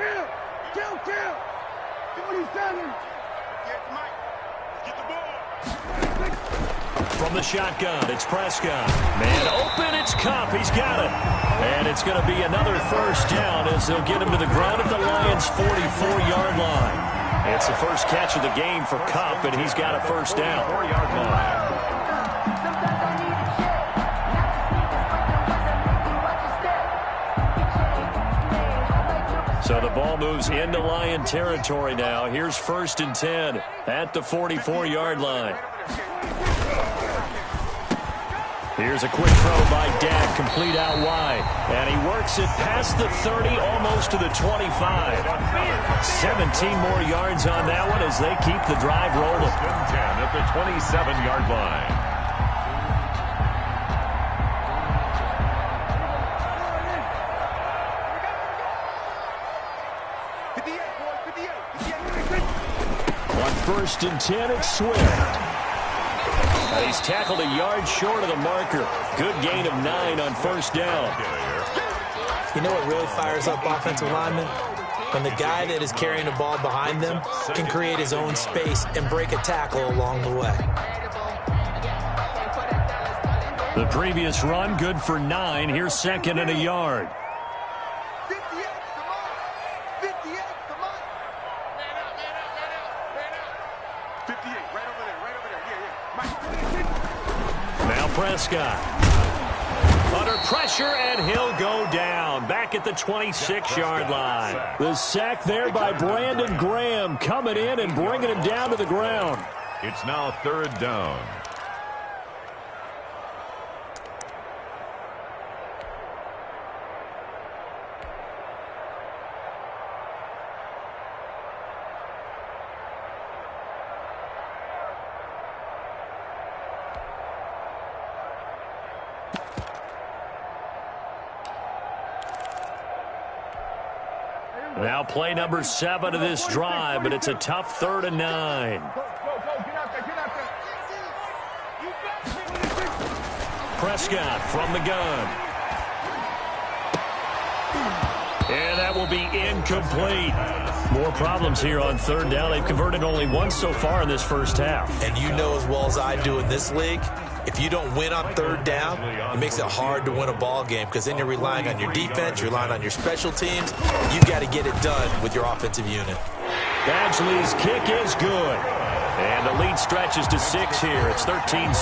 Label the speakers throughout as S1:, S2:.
S1: Kill. Do what he's done. Get Mike. Get the ball.
S2: From the shotgun, it's Prescott. Man open, it's Cup. He's got it. And it's going to be another first down as they'll get him to the ground at the Lions' 44-yard line. It's the first catch of the game for Cup, and he's got a first down.
S3: 4-yard line.
S2: So the ball moves into Lion territory now. Here's 1st and 10 at the 44-yard line. Here's a quick throw by Dak, complete out wide. And he works it past the 30, almost to the 25. 17 more yards on that one as they keep the drive rolling.
S3: 10 at the 27-yard line.
S2: On 1st and 10, it's Swift. He's tackled a yard short of the marker. Good gain of 9 on 1st down.
S4: You know what really fires up offensive linemen? When the guy that is carrying the ball behind them can create his own space and break a tackle along the way.
S2: The previous run, good for 9. Here's 2nd and a yard.
S1: 58, come on. Man up. 58, right over there. Yeah.
S2: Now Prescott. Under pressure, and he'll go down. Back at the 26-yard line. The sack there by Brandon Graham coming in and bringing him down to the ground.
S3: It's now 3rd down.
S2: Now play number 7 of this drive, but it's a tough 3rd and 9. Prescott from the gun. And that will be incomplete. More problems here on 3rd down. They've converted only once so far in this first half.
S4: And you know as well as I do in this league, if you don't win on 3rd down, it makes it hard to win a ball game because then you're relying on your defense, you're relying on your special teams. You've got to get it done with your offensive unit.
S2: Badgley's kick is good. And the lead stretches to 6 here. It's 13-7.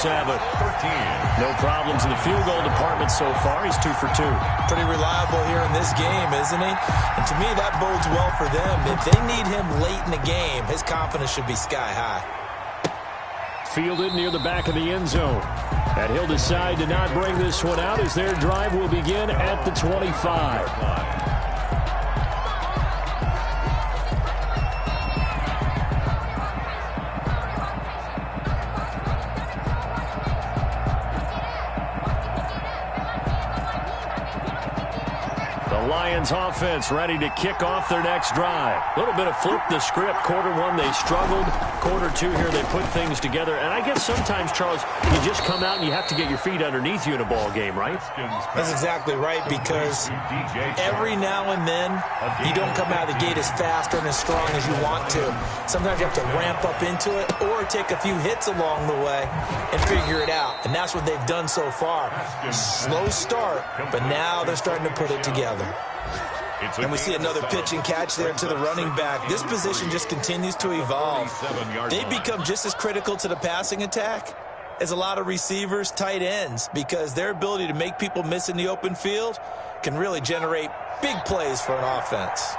S2: No problems in the field goal department so far. He's 2 for 2.
S4: Pretty reliable here in this game, isn't he? And to me, that bodes well for them. If they need him late in the game, his confidence should be sky high.
S2: Fielded near the back of the end zone. And he'll decide to not bring this one out as their drive will begin at the 25. Lions offense ready to kick off their next drive. A little bit of flip the script. Quarter 1, they struggled. Quarter 2 here, they put things together. And I guess sometimes, Charles, you just come out and you have to get your feet underneath you in a ball game, right?
S4: That's exactly right, because every now and then, you don't come out of the gate as fast and as strong as you want to. Sometimes you have to ramp up into it or take a few hits along the way and figure it out. And that's what they've done so far. Slow start, but now they're starting to put it together. And we see another pitch and catch there to the running back. This position just continues to evolve. They've become just as critical to the passing attack as a lot of receivers, tight ends, because their ability to make people miss in the open field can really generate big plays for an offense.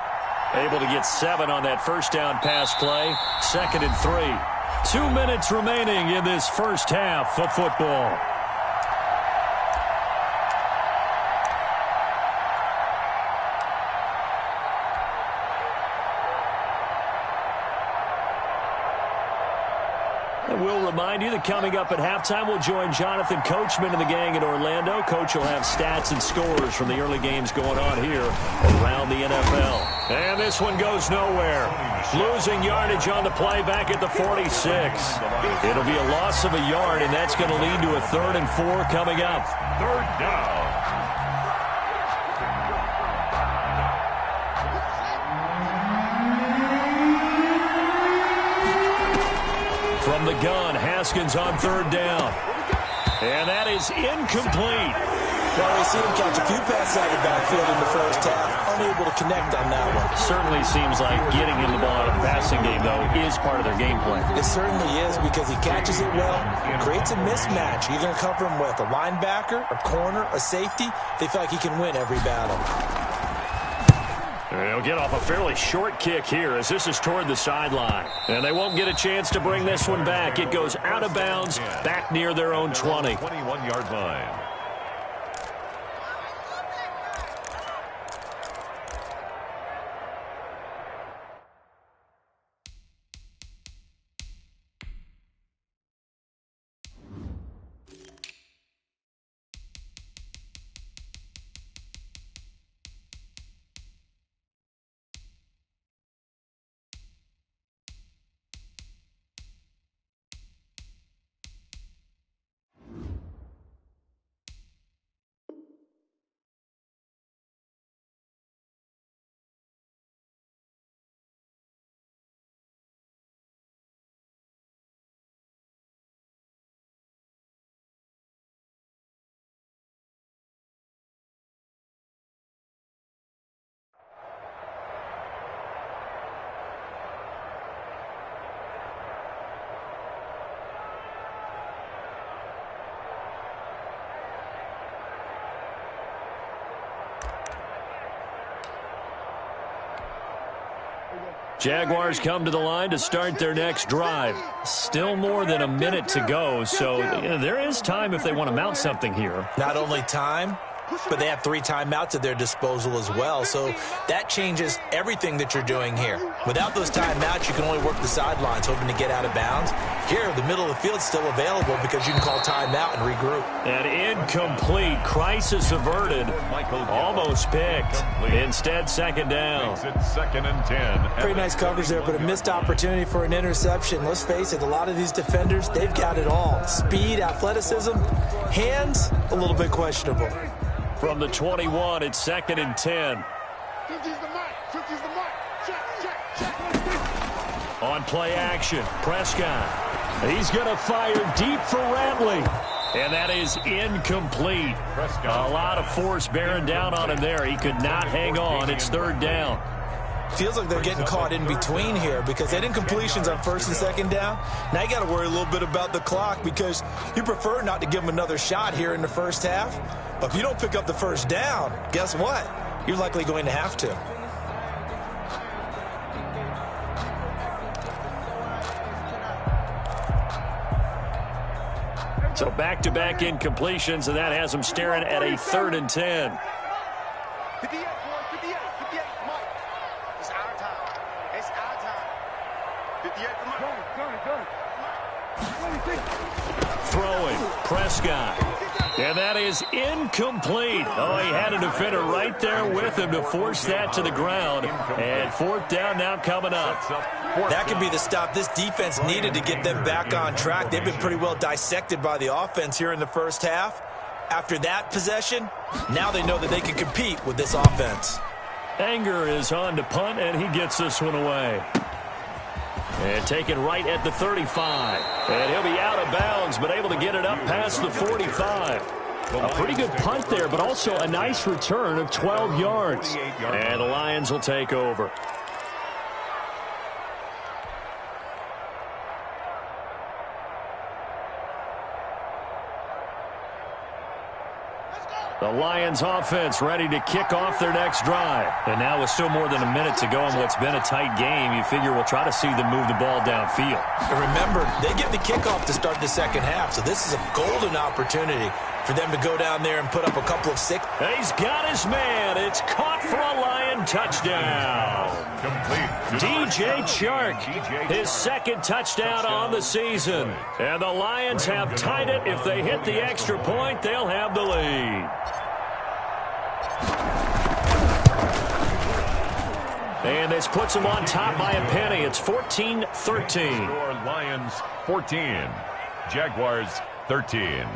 S2: Able to get 7 on that first down pass play. 2nd and 3. 2 minutes remaining in this first half of football. We'll remind you that coming up at halftime, we'll join Jonathan Coachman and the gang in Orlando. Coach will have stats and scores from the early games going on here around the NFL. And this one goes nowhere. Losing yardage on the play back at the 46. It'll be a loss of a yard, and that's going to lead to a 3rd and 4 coming up.
S3: 3rd down.
S2: From the gun, Haskins on third down. And that is incomplete.
S4: Well, we see him catch a few passes out of the backfield in the first half. Unable to connect on that one.
S2: Certainly seems like getting him the ball out of the passing game, though, is part of their game plan.
S4: It certainly is because he catches it well, creates a mismatch. You're going to cover him with a linebacker, a corner, a safety. They feel like he can win every battle.
S2: They'll get off a fairly short kick here as this is toward the sideline. And they won't get a chance to bring this one back. It goes out of bounds back near their own 20.
S3: 21-yard line.
S2: Jaguars come to the line to start their next drive. Still more than a minute to go, so there is time if they want to mount something here.
S4: Not only time, but they have 3 timeouts at their disposal as well, so that changes everything that you're doing here. Without those timeouts, you can only work the sidelines, hoping to get out of bounds. Here, the middle of the field's still available because you can call timeout and regroup.
S2: An incomplete, crisis averted, almost picked. Instead, second down.
S3: Makes it 2nd and 10.
S4: Pretty nice coverage there, but a missed opportunity for an interception. Let's face it, a lot of these defenders, they've got it all. Speed, athleticism, hands, a little bit questionable.
S2: From the 21, it's 2nd and 10.
S1: 50's the mark. 50's the mark. Check.
S2: On play action, Prescott. He's going to fire deep for Ratley. And that is incomplete. A lot of force bearing down on him there. He could not hang on. It's 3rd down.
S4: Feels like they're getting caught in between here because they had incompletions on 1st and 2nd down. Now you got to worry a little bit about the clock because you prefer not to give them another shot here in the first half. But if you don't pick up the 1st down, guess what? You're likely going to have to.
S2: So back-to-back incompletions, and that has them staring at a 3rd and 10.
S1: 58, boy. 58. 58. Mike. It's our time. It's our time. 58 for Mike. Go.
S2: Throwing, Prescott. And that is incomplete. Oh, he had a defender right there with him to force that to the ground. And 4th down now coming up.
S4: That could be the stop this defense needed to get them back on track. They've been pretty well dissected by the offense here in the first half. After that possession, now they know that they can compete with this offense.
S2: Anger is on to punt, and he gets this one away. And taken right at the 35. And he'll be out of bounds, but able to get it up past the 45. A pretty good punt there, but also a nice return of 12 yards. And the Lions will take over. The Lions offense ready to kick off their next drive. And now with still more than a minute to go in what's been a tight game, you figure we'll try to see them move the ball downfield.
S4: And remember, they get the kickoff to start the second half, so this is a golden opportunity for them to go down there and put up a couple of six.
S2: He's got his man. It's caught for a Lion touchdown.
S3: Complete.
S2: DJ Chark, his 2nd touchdown on the season. And the Lions have tied it. If they hit the extra point, they'll have the lead. And this puts them on top by a penny. It's 14-13.
S3: Score Lions 14. Jaguars 13.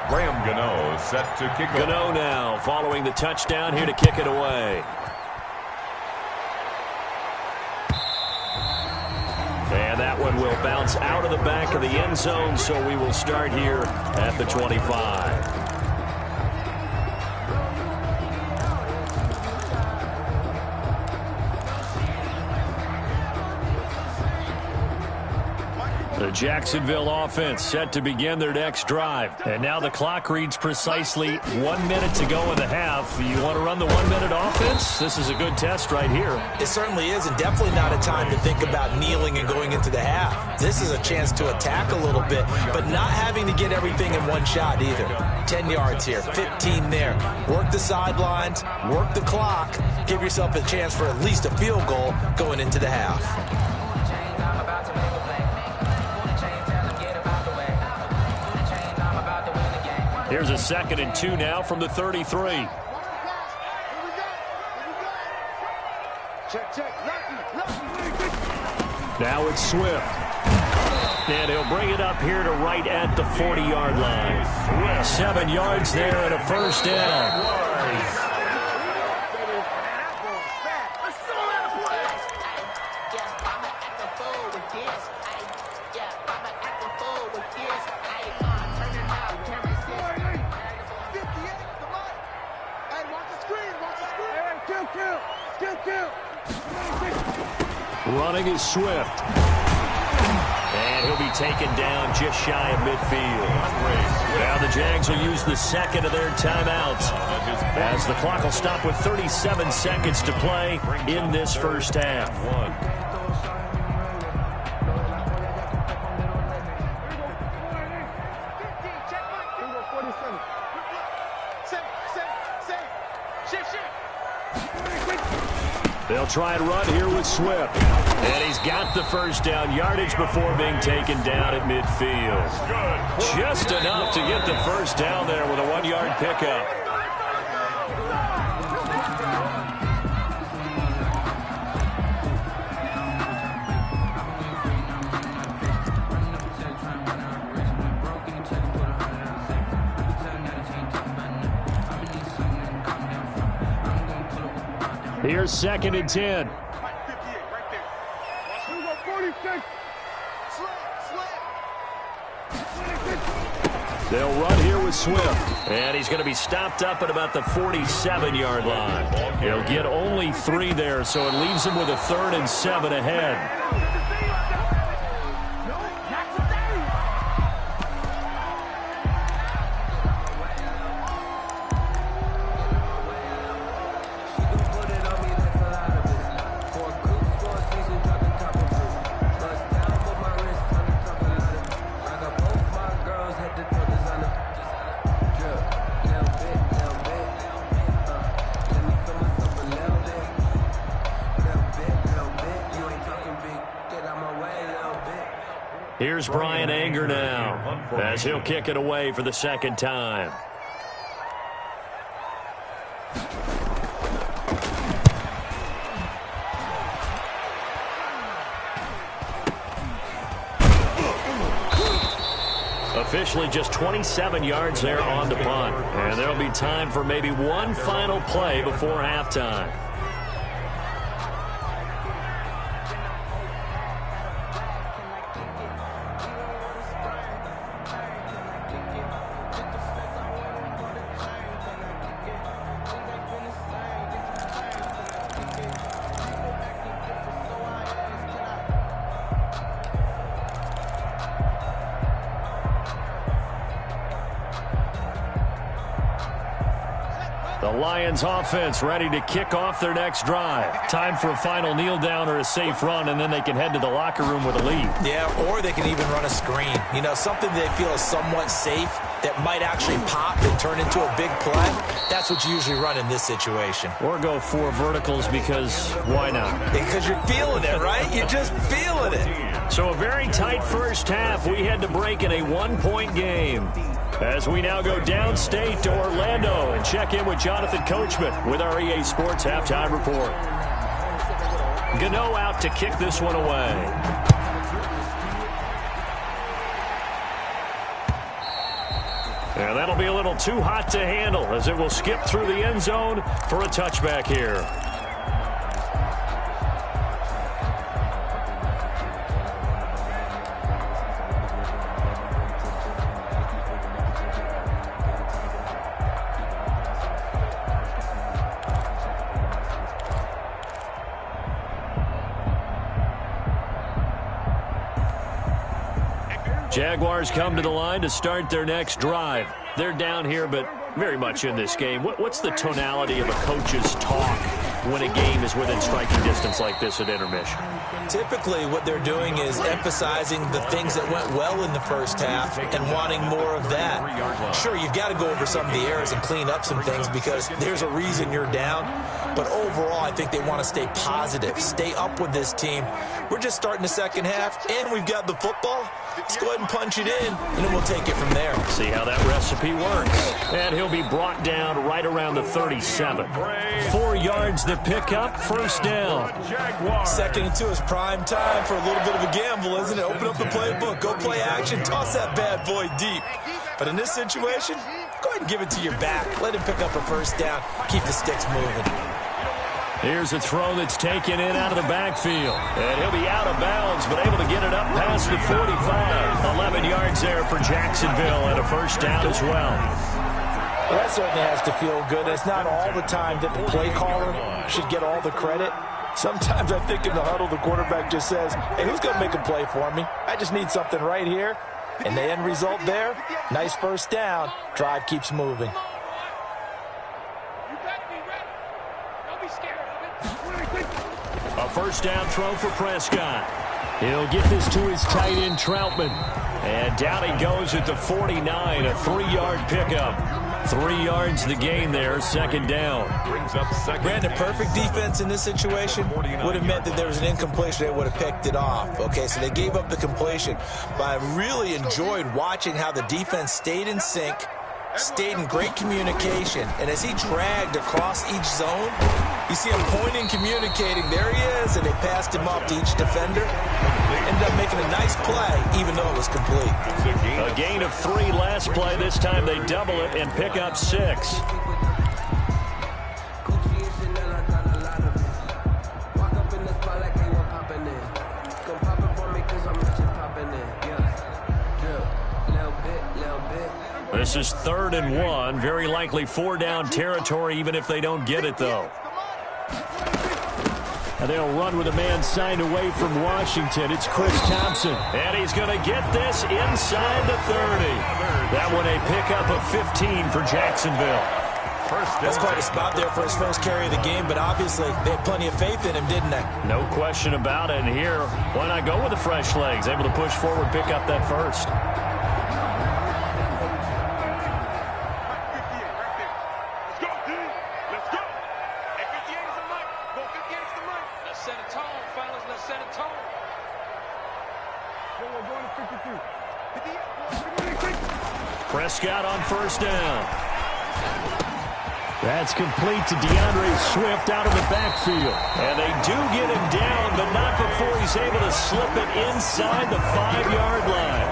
S3: Graham Gano set to kick off.
S2: Gano now following the touchdown here to kick it away. And that one will bounce out of the back of the end zone, so we will start here at the 25. The Jacksonville offense set to begin their next drive. And now the clock reads precisely 1 minute to go in the half. You want to run the 1 minute offense? This is a good test right here.
S4: It certainly is, and definitely not a time to think about kneeling and going into the half. This is a chance to attack a little bit, but not having to get everything in one shot either. 10 yards here, 15 there. Work the sidelines, work the clock, give yourself a chance for at least a field goal going into the half.
S2: Here's a 2nd and 2 now from the 33. Now it's Swift. And he'll bring it up here to right at the 40-yard line. 7 yards there and a first down. Running is Swift. And he'll be taken down just shy of midfield. Now the Jags will use the second of their timeouts as the clock will stop with 37 seconds to play in this first half. They'll try and run here with Swift. And he's got the first down yardage before being taken down at midfield. Just enough to get the first down there with a 1-yard pickup. Here's 2nd and 10. They'll run here with Swift. And he's going to be stopped up at about the 47-yard line. He'll get only 3 there, so it leaves him with a 3rd and 7 ahead. Here's Brian Anger now as he'll kick it away for the 2nd time. Officially just 27 yards there on the punt. And there'll be time for maybe one final play before halftime. The Lions offense ready to kick off their next drive. Time for a final kneel down or a safe run, and then they can head to the locker room with a lead.
S4: Yeah, or they can even run a screen. You know, something they feel is somewhat safe that might actually pop and turn into a big play. That's what you usually run in this situation.
S2: Or go 4 verticals because why not?
S4: Because you're feeling it, right? You're just feeling it.
S2: So a very tight first half. We had to break in a 1-point game. As we now go downstate to Orlando and check in with Jonathan Coachman with our EA Sports Halftime Report. Gano out to kick this one away. And that'll be a little too hot to handle as it will skip through the end zone for a touchback here. Jaguars come to the line to start their next drive. They're down here, but very much in this game. What's the tonality of a coach's talk when a game is within striking distance like this at intermission?
S4: Typically, what they're doing is emphasizing the things that went well in the first half and wanting more of that. Sure, you've got to go over some of the errors and clean up some things because there's a reason you're down. But overall, I think they want to stay positive, stay up with this team. We're just starting the second half, and we've got the football. Let's go ahead and punch it in, and then we'll take it from there.
S2: See how that recipe works. And he'll be brought down right around the 37. 4 yards to pick up, first down.
S4: Second and 2 is prime time for a little bit of a gamble, isn't it? Open up the playbook, go play action, toss that bad boy deep. But in this situation, go ahead and give it to your back. Let him pick up a first down. Keep the sticks moving.
S2: Here's a throw that's taken in out of the backfield. And he'll be out of bounds, but able to get it up past the 45. 11 yards there for Jacksonville and a first down as well.
S4: Well, that certainly has to feel good. It's not all the time that the play caller should get all the credit. Sometimes I think in the huddle, the quarterback just says, hey, who's going to make a play for me? I just need something right here. And the end result there, nice first down. Drive keeps moving.
S2: A first down throw for Prescott. He'll get this to his tight end, Troutman. And down he goes at the 49, a 3-yard pickup. 3 yards the gain there, second down.
S4: Brandon, perfect defense in this situation would have meant that there was an incompletion. They would have picked it off. Okay, so they gave up the completion. But I really enjoyed watching how the defense stayed in sync, stayed in great communication, and as he dragged across each zone, you see him pointing, communicating. There he is, and they passed him off to each defender. Ended up making a nice play, even though it was complete.
S2: A gain of 3 last play. This time they double it and pick up 6. This is 3rd and 1. Very likely 4-down territory, even if they don't get it, though. And they'll run with a man signed away from Washington. It's Chris Thompson. And he's going to get this inside the 30. That one a pickup of 15 for Jacksonville.
S4: That's quite a spot there for his first carry of the game, but obviously they had plenty of faith in him, didn't they?
S2: No question about it. And here, why not go with the fresh legs? Able to push forward, pick up that first. Prescott on first down. That's complete to DeAndre Swift out of the backfield. And they do get him down, but not before he's able to slip it inside the 5-yard line.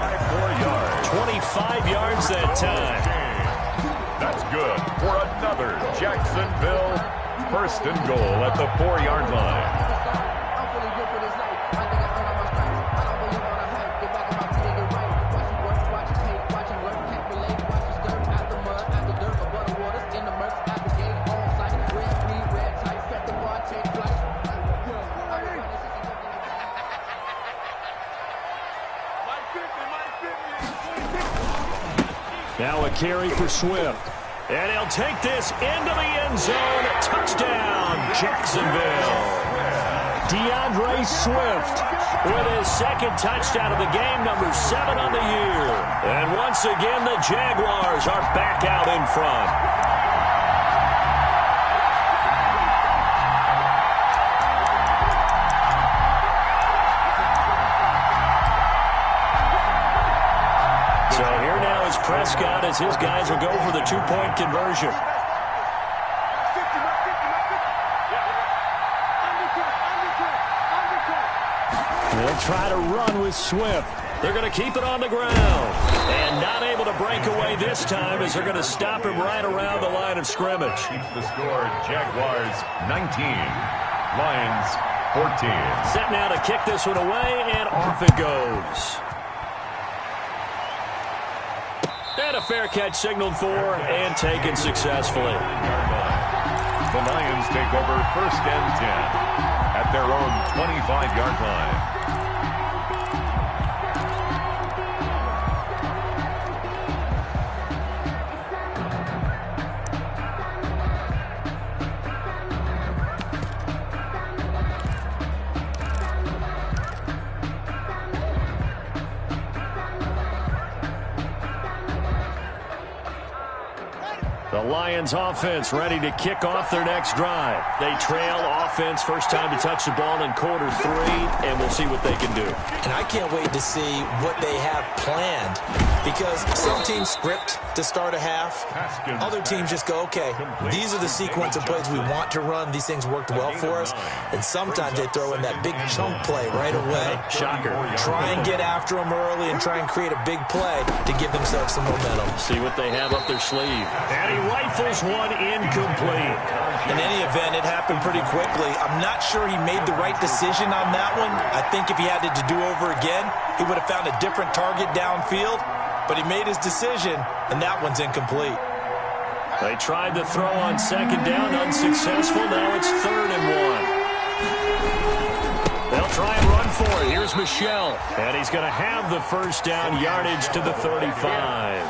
S2: 25 yards that time.
S3: That's good for another Jacksonville first and goal at the 4-yard line.
S2: Now a carry for Swift. And he'll take this into the end zone. Touchdown, Jacksonville. DeAndre Swift with his second touchdown of the game, number 7 on the year. And once again, the Jaguars are back out in front. Prescott as his guys will go for the 2-point conversion. They'll try to run with Swift. They're going to keep it on the ground. And not able to break away this time as they're going to stop him right around the line of scrimmage.
S3: Keeps the score, Jaguars 19, Lions 14.
S2: Set now to kick this one away, and off it goes. And a fair catch signaled for and taken successfully.
S3: The Lions take over 1st and 10 at their own 25-yard line.
S2: The Lions offense ready to kick off their next drive. They trail offense, first time to touch the ball in quarter 3, and we'll see what they can do.
S4: And I can't wait to see what they have planned, because some teams script to start a half. Other teams just go, okay, these are the sequence of plays we want to run. These things worked well for us. And sometimes they throw in that big chunk play right away.
S2: Shocker.
S4: Try and get after them early and try and create a big play to give themselves some momentum.
S2: See what they have up their sleeve. And he rifles one incomplete.
S4: In any event, it happened pretty quickly. I'm not sure he made the right decision on that one. I think if he had it to do over again, he would have found a different target downfield. But he made his decision, and that one's incomplete.
S2: They tried to throw on 2nd down, unsuccessful. Now it's 3rd and 1. They'll try and run for it. Here's Michel, and he's going to have the 1st down, yardage to the 35.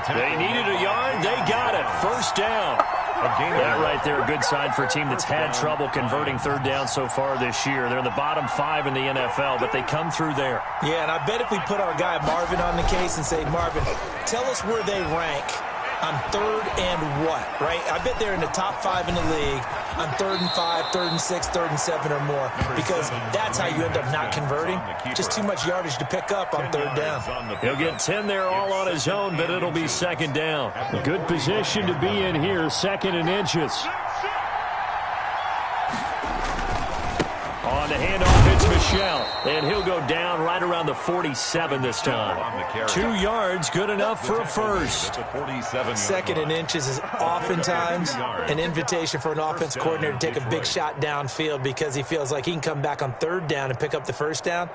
S2: They needed a yard. They got it. 1st down. That right there, a good sign for a team that's had trouble converting 3rd down so far this year. They're in the bottom 5 in the NFL, but they come through there.
S4: Yeah, and I bet if we put our guy Marvin on the case and say, Marvin, tell us where they rank on 3rd and what, right? I bet they're in the top 5 in the league on 3rd and 5, 3rd and 6, 3rd and 7 or more, because that's how you end up not converting. Just too much yardage to pick up on 3rd down.
S2: He'll get 10 there all on his own, but it'll be 2nd down. A good position to be in here, 2nd and inches. On the handoff, it's Michel, and he'll go down right around the 47 this time. 2 yards, good enough for a first.
S4: 2nd and inches is oftentimes an invitation for an offense coordinator to take a big shot downfield because he feels like he can come back on 3rd down and pick up the 1st down.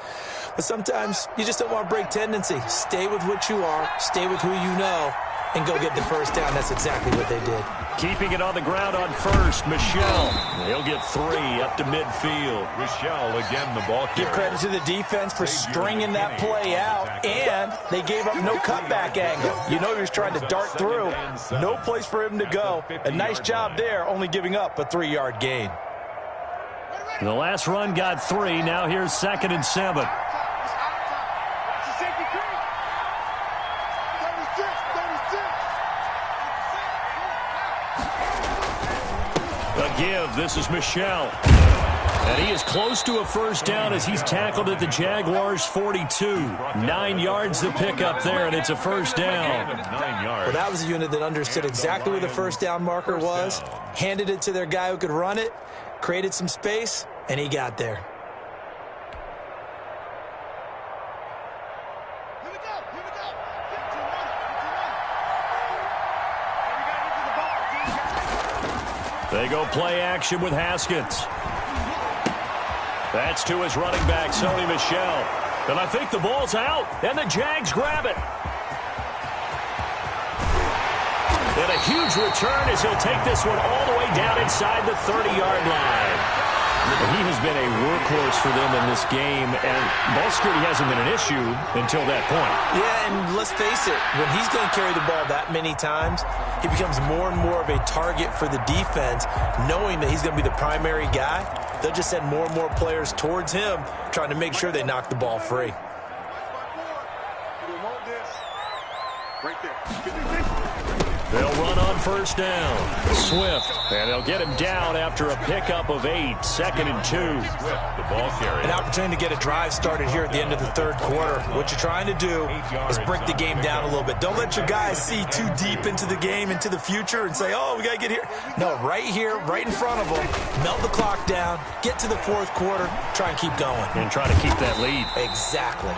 S4: But sometimes you just don't want to break tendency. Stay with what you are, stay with who you know, and go get the 1st down. That's exactly what they did.
S2: Keeping it on the ground on 1st, Michel. He'll get 3 up to midfield.
S3: Michel again, the ball carrier.
S4: Give credit to the defense for stringing that play out, and they gave up no cutback angle. You know he was trying to dart through. No place for him to go. A nice job there, only giving up a 3-yard gain.
S2: The last run got 3. Now here's 2nd and 7. Give. This is Michel. And he is close to a 1st down as he's tackled at the Jaguars' 42. 9 yards to pick up there, and it's a 1st down.
S4: Well, that was a unit that understood exactly where the 1st down marker was, handed it to their guy who could run it, created some space, and he got there.
S2: They go play action with Haskins. That's to his running back, Sony Michel. And I think the ball's out, and the Jags grab it. And a huge return as he'll take this one all the way down inside the 30-yard line. He has been a workhorse for them in this game, and ball security hasn't been an issue until that point.
S4: Yeah, and let's face it, when he's going to carry the ball that many times, he becomes more and more of a target for the defense, knowing that he's going to be the primary guy. They'll just send more and more players towards him, trying to make sure they knock the ball free.
S1: Right there.
S2: They'll run on 1st down. Swift, and they'll get him down after a pickup of 8. 2nd and 2.
S3: Swift, the ball carrier.
S4: An opportunity to get a drive started here at the end of the 3rd quarter. What you're trying to do is break the game down a little bit. Don't let your guys see too deep into the game, into the future, and say, oh, we got to get here. No, right here, right in front of them, melt the clock down, get to the 4th quarter, try and keep going.
S2: And try to keep that lead.
S4: Exactly.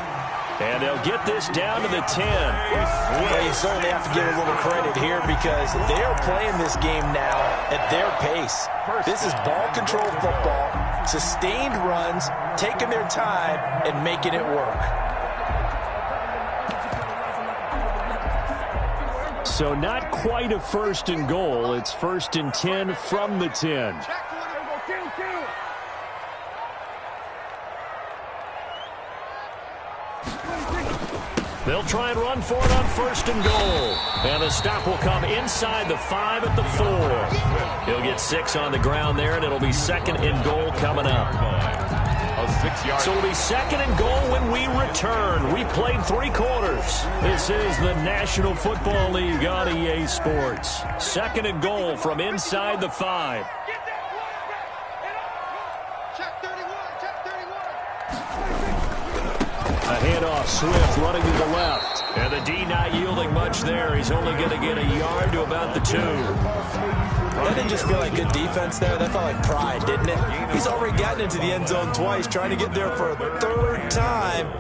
S2: And they'll get this down to the 10.
S4: Well, you certainly have to give a little credit here because they're playing this game now at their pace. This is ball control football, sustained runs, taking their time, and making it work.
S2: So not quite a 1st and goal. It's 1st and 10 from the 10. They'll try and run for it on 1st and goal. And the stop will come inside the 5 at the 4. He'll get 6 on the ground there, and it'll be 2nd and goal coming up. So it'll be 2nd and goal when we return. We played 3 quarters. This is the National Football League on EA Sports. 2nd and goal from inside the 5. A handoff, Swift running to the left. And the D not yielding much there. He's only going to get a yard to about the 2.
S4: That didn't just feel like good defense there. That felt like pride, didn't it? He's already gotten into the end zone twice, trying to get there for a 3rd time.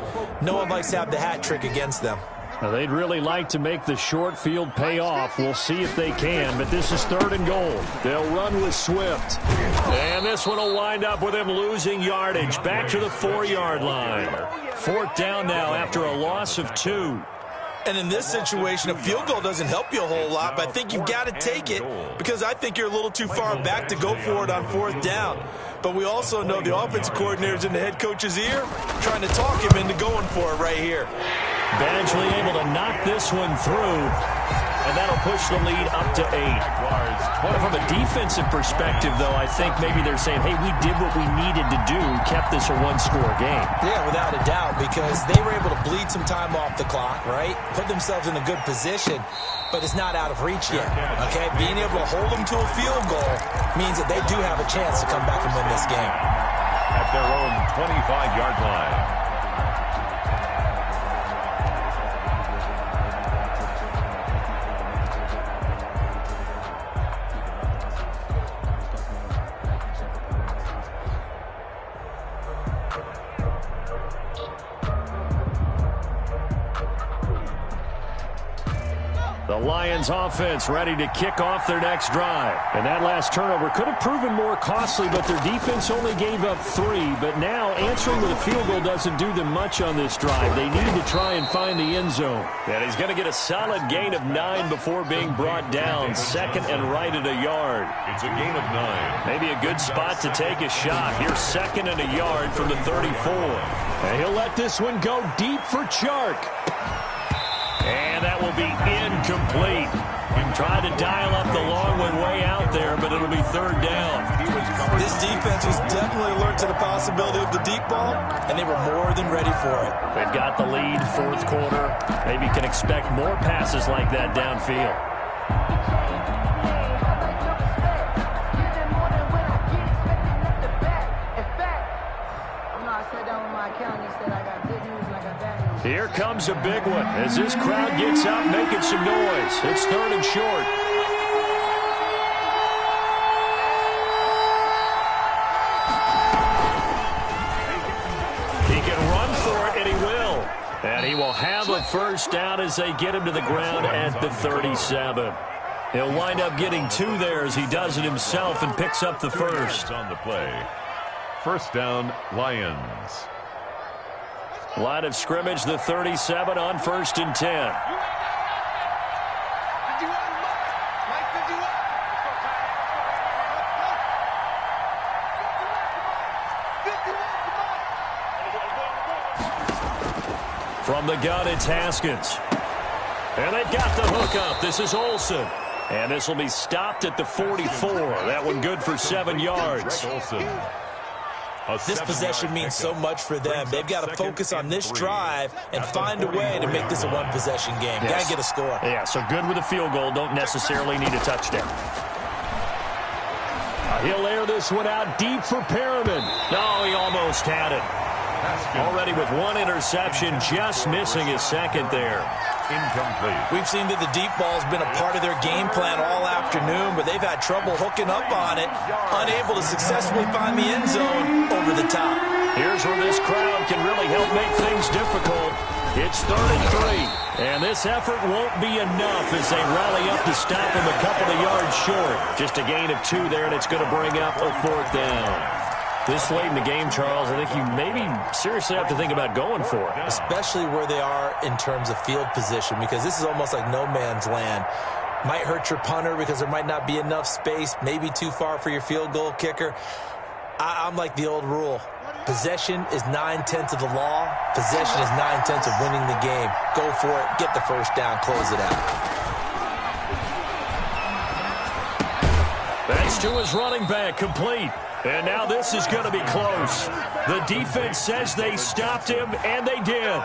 S4: No one likes to have the hat trick against them.
S2: Now, they'd really like to make the short field pay off. We'll see if they can, but this is 3rd and goal. They'll run with Swift. And this one will wind up with him losing yardage back to the 4-yard line. 4th down now after a loss of 2.
S4: And in this situation, a field goal doesn't help you a whole lot, but I think you've got to take it because I think you're a little too far back to go for it on 4th down. But we also know the offensive coordinator's in the head coach's ear, trying to talk him into going for it right here.
S2: Badgley able to knock this one through, and that'll push the lead up to 8. From a defensive perspective, though, I think maybe they're saying, hey, we did what we needed to do, kept this a 1-score game.
S4: Yeah, without a doubt, because they were able to bleed some time off the clock, right? Put themselves in a good position, but it's not out of reach yet, okay? Being able to hold them to a field goal means that they do have a chance to come back and win this game.
S3: At their own 25-yard line.
S2: The Lions offense ready to kick off their next drive. And that last turnover could have proven more costly, but their defense only gave up 3. But now answering with a field goal doesn't do them much on this drive. They need to try and find the end zone. And he's going to get a solid gain of 9 before being brought down. 2nd and right at a yard.
S3: It's a gain of 9.
S2: Maybe a good spot to take a shot. Here's 2nd and a yard from the 34. And he'll let this one go deep for Chark. And that will be incomplete. He tried to dial up the long one way out there, but it'll be 3rd down.
S4: This defense was definitely alert to the possibility of the deep ball, and they were more than ready for it.
S2: They've got the lead, 4th quarter. Maybe can expect more passes like that downfield. Here comes a big one as this crowd gets up making some noise. It's 3rd and short. He can run for it, and he will. And he will have a 1st down as they get him to the ground at the 37. He'll wind up getting 2 there as he does it himself and picks up the 1st.
S3: On the play. 1st down, Lions.
S2: Line of scrimmage, the 37 on 1st and 10. From the gun, it's Haskins. And they've got the hook up. This is Olsen. And this will be stopped at the 44. That one good for 7 yards.
S4: This possession means so much for them. They've got to focus on this drive and find a way to make this a 1-possession game. Got to get a score.
S2: Yeah, so good with a field goal. Don't necessarily need a touchdown. He'll air this one out deep for Perriman. No, he almost had it. Already with 1 interception, just missing his 2nd there.
S3: Incomplete.
S4: We've seen that the deep ball has been a part of their game plan all afternoon, but they've had trouble hooking up on it, unable to successfully find the end zone over the top.
S2: Here's where this crowd can really help make things difficult. It's 3rd and 3. And this effort won't be enough as they rally up to stop him a couple of yards short. Just a gain of 2 there, and it's going to bring up a 4th down. This late in the game, Charles, I think you maybe seriously have to think about going for it.
S4: Especially where they are in terms of field position, because this is almost like no man's land. Might hurt your punter because there might not be enough space, maybe too far for your field goal kicker. I'm like the old rule. Possession is 9/10 of the law. Possession is 9/10 of winning the game. Go for it. Get the first down. Close it out.
S2: Thanks to his running back, complete. And now this is going to be close. The defense says they stopped him, and they did.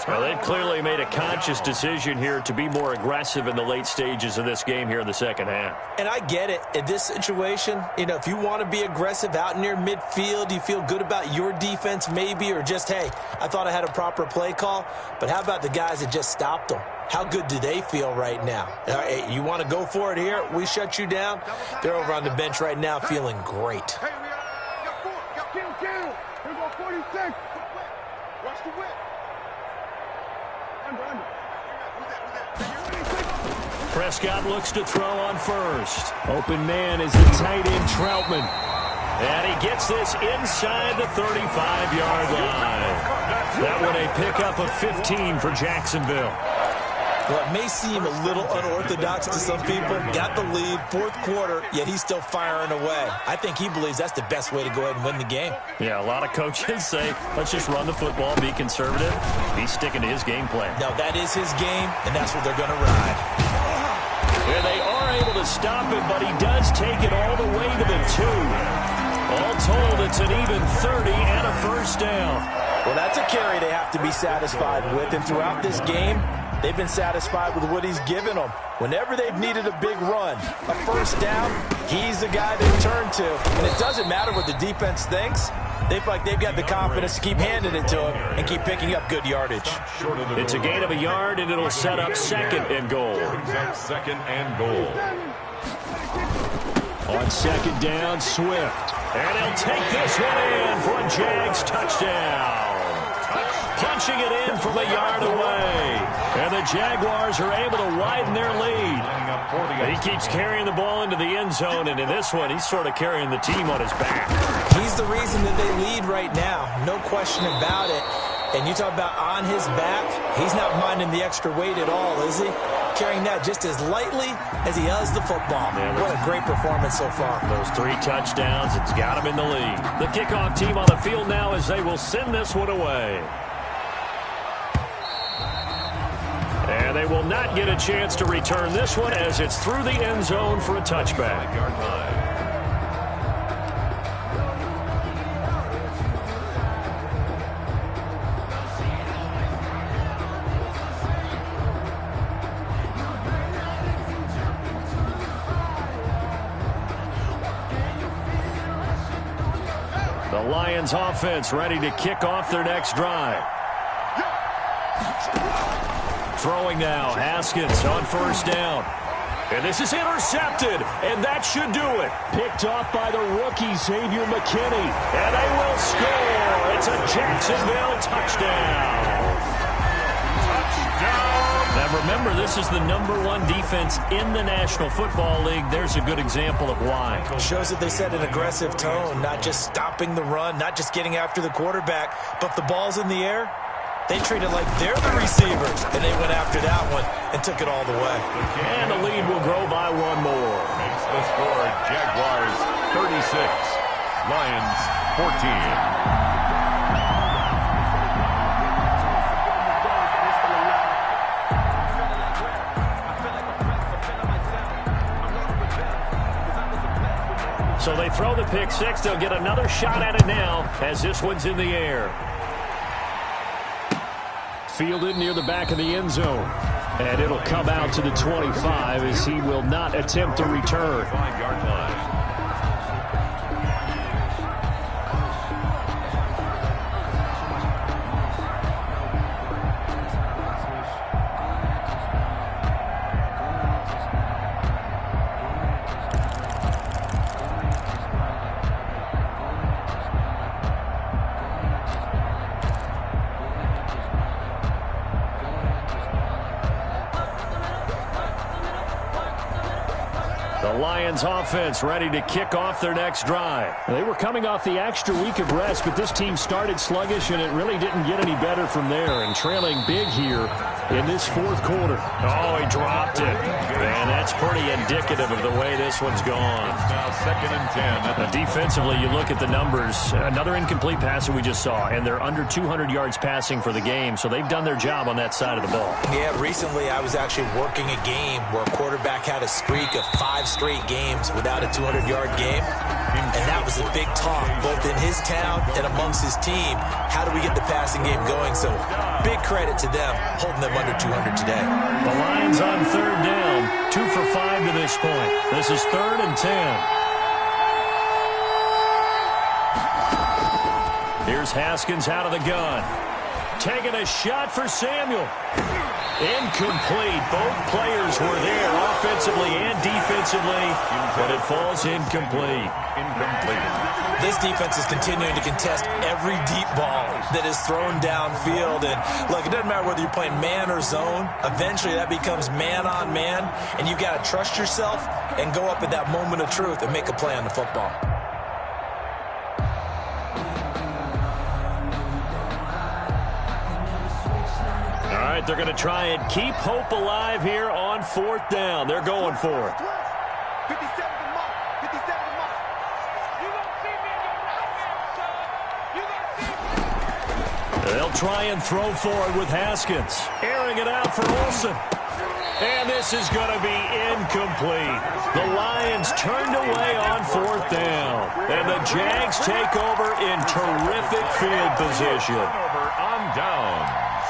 S2: Well, they've clearly made a conscious decision here to be more aggressive in the late stages of this game here in the second half.
S4: And I get it. In this situation, if you want to be aggressive out near midfield, you feel good about your defense maybe, or just, hey, I thought I had a proper play call. But how about the guys that just stopped them? How good do they feel right now? Hey, you want to go for it here? We shut you down. They're over on the bench right now feeling great.
S1: Hey, we got 4. Got kill. Here go 46. Watch the whip. Under.
S2: Prescott looks to throw on first. Open man is the tight end Troutman. And he gets this inside the 35-yard line. That one a pickup of 15 for Jacksonville.
S4: Well, it may seem a little unorthodox to some people. Got the lead, 4th quarter, yet he's still firing away. I think he believes that's the best way to go ahead and win the game.
S2: Yeah, a lot of coaches say, let's just run the football, be conservative. He's sticking to his game plan.
S4: No, that is his game, and that's what they're going to ride.
S2: And they are able to stop him, but he does take it all the way to the 2. All told, it's an even 30 and a first down.
S4: Well, that's a carry they have to be satisfied with, and throughout this game, they've been satisfied with what he's given them. Whenever they've needed a big run, a first down, he's the guy they turn to. And it doesn't matter what the defense thinks. They feel like they've got the confidence to keep handing it to him and keep picking up good yardage.
S2: It's a gain of a yard, and it'll set up 2nd and goal.
S3: 2nd and goal.
S2: On 2nd down, Swift. And he'll take this one in for a Jags touchdown. Punching it in from a yard away. And the Jaguars are able to widen their lead. He keeps carrying the ball into the end zone, and in this one, he's sort of carrying the team on his back.
S4: He's the reason that they lead right now. No question about it. And you talk about on his back, he's not minding the extra weight at all, is he? Carrying that just as lightly as he does the football. Man, what a great performance so far.
S2: Those 3 touchdowns, it's got him in the lead. The kickoff team on the field now as they will send this one away. And they will not get a chance to return this one as it's through the end zone for a touchback. The Lions offense ready to kick off their next drive. Throwing now, Haskins on first down. And this is intercepted, and that should do it. Picked off by the rookie, Xavier McKinney. And they will score. It's a Jacksonville touchdown. Now remember, this is the #1 defense in the National Football League. There's a good example of why.
S4: Shows that they set an aggressive tone, not just stopping the run, not just getting after the quarterback, but the ball's in the air. They treat it like they're the receivers, and they went after that one and took it all the way.
S2: And the lead will grow by 1 more.
S3: Makes the score Jaguars 36, Lions 14.
S2: So they throw the pick 6. They'll get another shot at it now as this one's in the air. Fielded near the back of the end zone. And it'll come out to the 25 as he will not attempt to return.
S3: 5-yard line.
S2: The Lions offense ready to kick off their next drive. They were coming off the extra week of rest, but this team started sluggish, and it really didn't get any better from there. And trailing big here in this fourth quarter. Oh, he dropped it. And that's pretty indicative of the way this one's gone.
S3: It's now 2nd and 10.
S2: Defensively, you look at the numbers. Another incomplete pass that we just saw, and they're under 200 yards passing for the game, so they've done their job on that side of the ball.
S4: Yeah, recently I was actually working a game where a quarterback had a streak of 5 straight games without a 200-yard game, and that was a big talk, both in his town and amongst his team. How do we get the passing game going? So big credit to them, holding them under 200 today.
S2: The Lions on 3rd down, 2 for 5 to this point. This is 3rd and 10. Here's Haskins out of the gun. Taking a shot for Samuel. Incomplete. Both players were there offensively and defensively, but it falls incomplete.
S4: This defense is continuing to contest every deep ball that is thrown downfield. And look, it doesn't matter whether you're playing man or zone. Eventually that becomes man on man, and you've got to trust yourself and go up at that moment of truth and make a play on the football.
S2: All right, they're going to try and keep hope alive here on 4th down. They're going for it.
S1: 57 to mark. 57 to mark. You don't see me in your nightmare, son. You don't see me.
S2: They'll try and throw for it with Haskins. Airing it out for Olsen. And this is going to be incomplete. The Lions turned away on 4th down. And the Jags take over in terrific field position.
S3: Turnover on downs.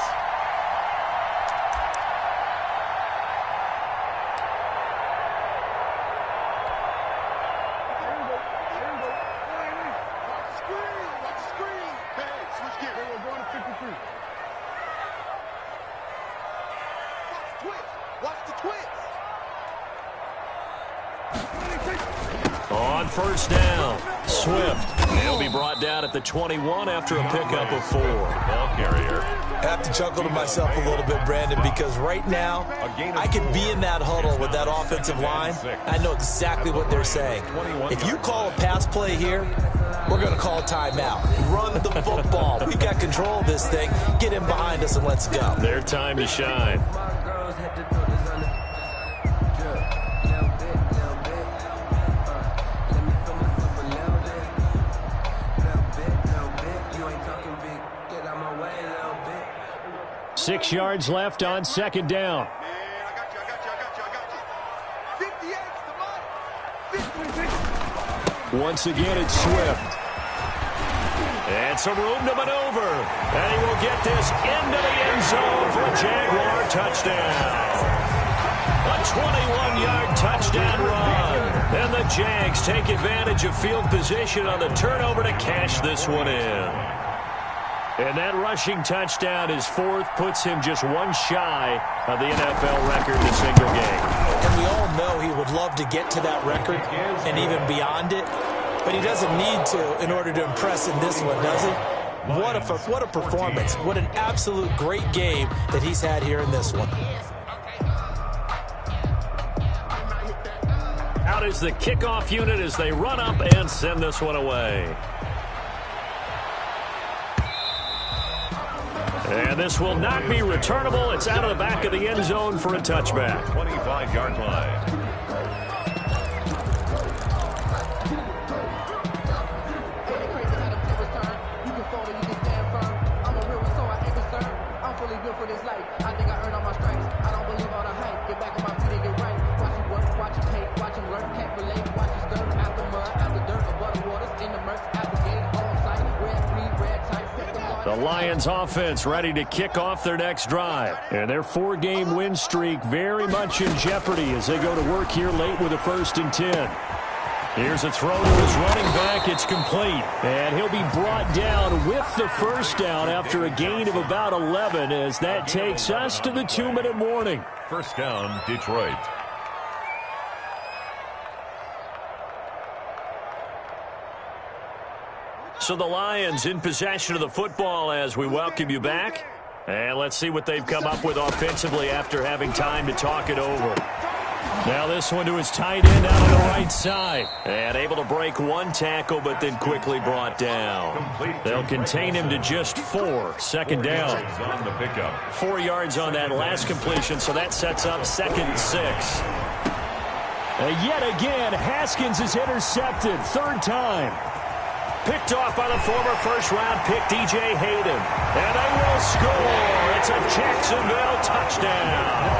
S2: On 1st down, Swift. He'll be brought down at the 21 after a pickup of 4.
S3: Ball carrier.
S4: I have to chuckle to myself a little bit, Brandon, because right now I could be in that huddle with that offensive line. I know exactly what they're saying. If you call a pass play here, we're going to call a timeout. Run the football. We've got control of this thing. Get in behind us and let's go.
S2: Their time to shine. Six yards left on 2nd down.
S1: Man, I got you. 58's the mark.
S2: Once again, it's Swift. And some room to maneuver. And he will get this into the end zone for a Jaguar touchdown. A 21-yard touchdown run. And the Jags take advantage of field position on the turnover to cash this one in. And that rushing touchdown, his 4th, puts him just one shy of the NFL record in a single game.
S4: And we all know he would love to get to that record and even beyond it, but he doesn't need to in order to impress in this one, does he? What a performance. What an absolute great game that he's had here in this one.
S2: Out is the kickoff unit as they run up and send this one away. And this will not be returnable. It's out of the back of the end zone for a touchback.
S3: 25-yard line.
S2: The Lions offense ready to kick off their next drive. And their 4-game win streak very much in jeopardy as they go to work here late with a 1st and 10. Here's a throw to his running back. It's complete. And he'll be brought down with the 1st down after a gain of about 11 as that takes us to the 2-minute warning.
S3: 1st down, Detroit.
S2: So the Lions in possession of the football as we welcome you back. And let's see what they've come up with offensively after having time to talk it over. Now this one to his tight end out on the right side. And able to break one tackle, but then quickly brought down. They'll contain him to just 4. Second down. 4 yards on that last completion, so that sets up 2nd and 6.
S5: Yet again, Haskins is intercepted. 3rd time.
S2: Picked off by the former first-round pick, DJ Hayden. And they will score. It's a Jacksonville touchdown.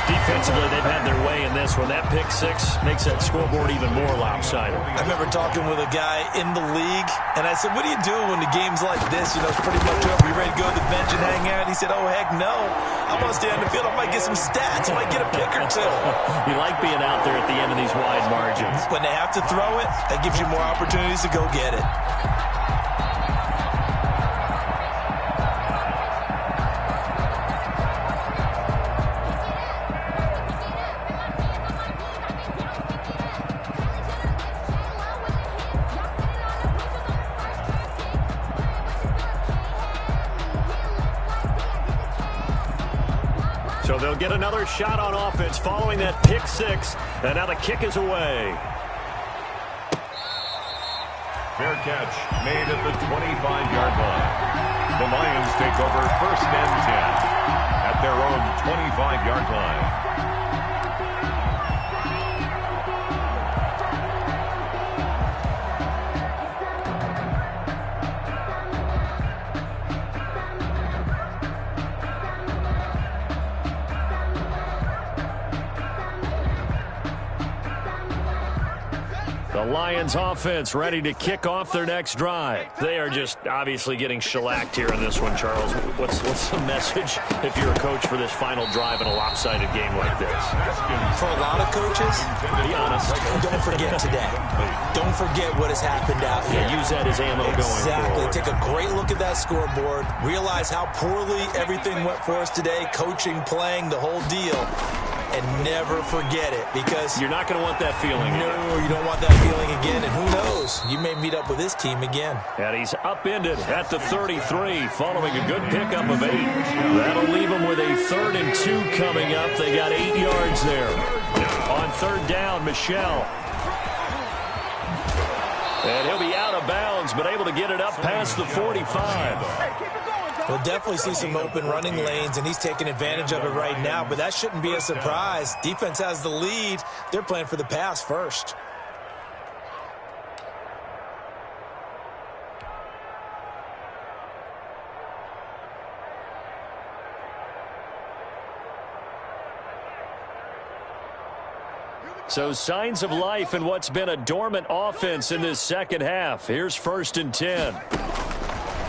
S2: Defensively, they've had their way in this one. That pick 6 makes that scoreboard even more lopsided.
S4: I remember talking with a guy in the league, and I said, what do you do when the game's like this? You know, it's pretty much over. You ready to go to the bench and hang out? He said, oh, heck no. I'm going to stay on the field. I might get some stats. I might get a pick or 2.
S2: You like being out there at the end of these wide margins.
S4: When they have to throw it, that gives you more opportunities to go get it.
S2: So they'll get another shot on offense following that pick 6. And now the kick is away.
S3: Fair catch made at the 25-yard line. The Lions take over 1st and 10 at their own 25-yard line.
S2: The Lions offense ready to kick off their next drive. They are just obviously getting shellacked here in this one, Charles. What's the message if you're a coach for this final drive in a lopsided game like this?
S4: For a lot of coaches,
S2: be honest,
S4: don't forget today. Don't forget what has happened out here.
S2: Yeah, use that as ammo going forward.
S4: Take a great look at that scoreboard. Realize how poorly everything went for us today. Coaching, playing, the whole deal. And never forget it, because
S2: you're not going to want that feeling.
S4: No, you don't want that feeling again. And who knows? You may meet up with this team again.
S2: And he's upended at the 33 following a good pickup of 8. That'll leave him with a 3rd and 2 coming up. They got 8 yards there. On 3rd down, Michelle. And he'll be out of bounds, but able to get it up past the 45.
S4: We'll definitely see some open running lanes, and he's taking advantage of it right now, but that shouldn't be a surprise. Defense has the lead. They're playing for the pass first.
S2: So signs of life in what's been a dormant offense in this second half. Here's 1st and 10.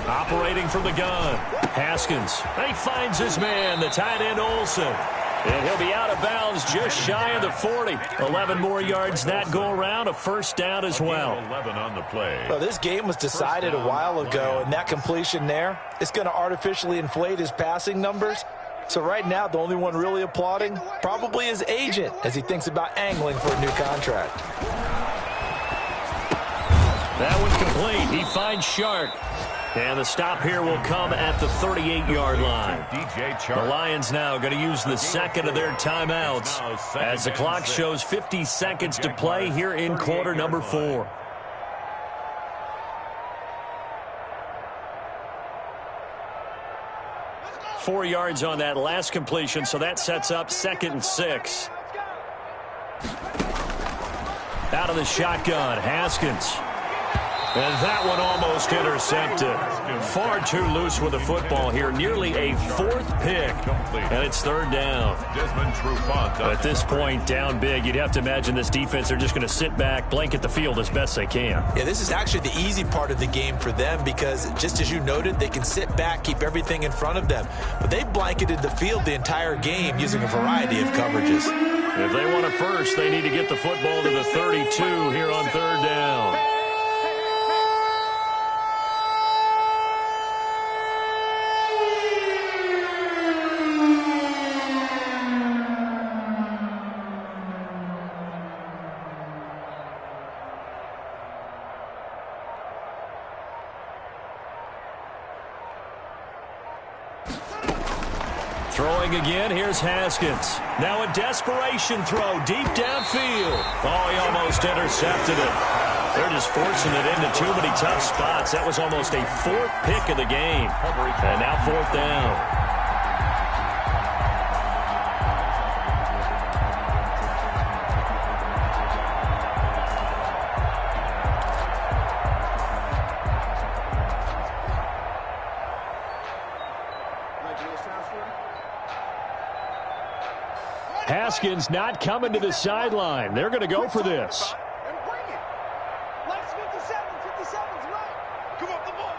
S2: Operating from the gun, Haskins. He finds his man, the tight end Olsen. And he'll be out of bounds just shy of the 40. 11 more yards that go around, a 1st down as well.
S3: 11 on the play.
S4: Well, this game was decided a while ago, and that completion there, it's going to artificially inflate his passing numbers. So right now, the only one really applauding probably his agent as he thinks about angling for a new contract.
S2: That one's complete. He finds Shark. And the stop here will come at the 38-yard line. The Lions now going to use the 2nd of their timeouts as the clock shows 50 seconds to play here in quarter number 4. Four yards on that last completion, so that sets up 2nd and 6. Out of the shotgun, Haskins. And that one almost intercepted. Far too loose with the football here. Nearly a 4th pick. And it's 3rd down. At this point, down big, you'd have to imagine this defense, they're just going to sit back, blanket the field as best they can.
S4: Yeah, this is actually the easy part of the game for them because, just as you noted, they can sit back, keep everything in front of them. But they blanketed the field the entire game using a variety of coverages.
S2: If they want a first, they need to get the football to the 32 here on 3rd down. Throwing again, here's Haskins. Now a desperation throw deep downfield. Oh, he almost intercepted it. They're just forcing it into too many tough spots. That was almost a fourth pick of the game. And now fourth down.
S5: Haskins not coming to the sideline. They're going to go for this.
S1: And bring it. Let's 57's right. Come on, the ball.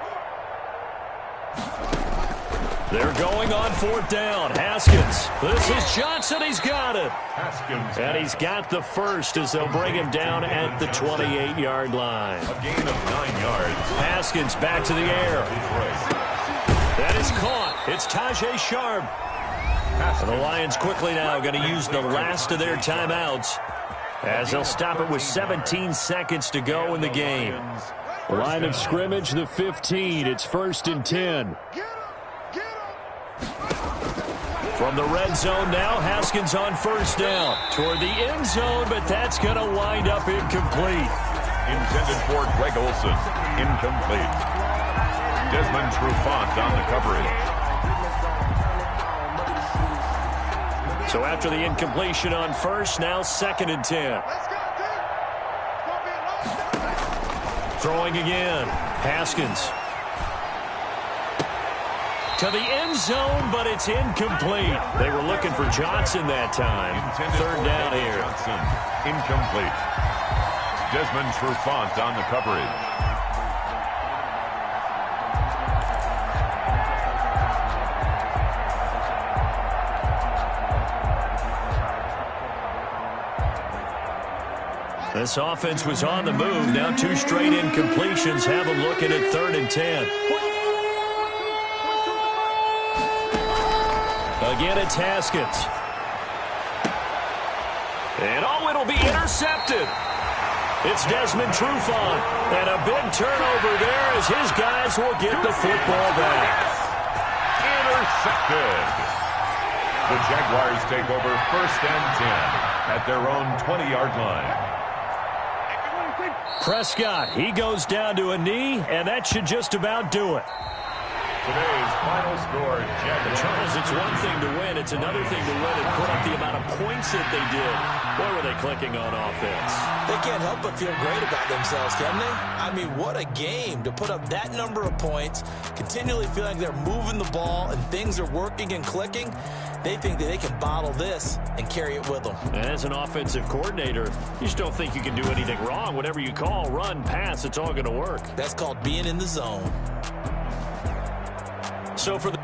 S2: They're going on fourth down. Haskins. This is Johnson. He's got it.
S3: Haskins.
S2: And he's got the first as they'll bring him down at the 28-yard line.
S3: A gain of 9 yards.
S2: Haskins back to the air. That is caught. It's Tajay Sharp. And the Lions quickly now going to use the last of their timeouts as they'll stop it with 17 seconds to go in the game.
S5: Line of scrimmage, the 15. It's 1st and 10.
S2: From the red zone now, Haskins on first down toward the end zone, but that's going to wind up incomplete.
S3: Intended for Greg Olsen. Incomplete. Desmond Trufant on the coverage.
S2: So after the incompletion on first, now 2nd and 10. Throwing again. Haskins. To the end zone, but it's incomplete. They were looking for Johnson that time. Third down here.
S3: Johnson. Incomplete. Desmond Trufant on the coverage.
S2: This offense was on the move. Now 2 straight incompletions have them looking at 3rd and 10. Again, it's Haskins. And it'll be intercepted. It's Desmond Trufant. And a big turnover there as his guys will get the football back.
S3: Intercepted. The Jaguars take over 1st and 10 at their own 20-yard line.
S2: Prescott, he goes down to a knee, and that should just about do it.
S3: Today's final score, Jaguars.
S2: Charles, it's one thing to win. It's another thing to win and put up the amount of points that they did. Boy, were they clicking on offense.
S4: They can't help but feel great about themselves, can they? I mean, what a game to put up that number of points, continually feeling they're moving the ball and things are working and clicking. They think that they can bottle this and carry it with them.
S2: As an offensive coordinator, you just don't think you can do anything wrong. Whatever you call, run, pass, it's all going to work.
S4: That's called being in the zone.
S2: So for the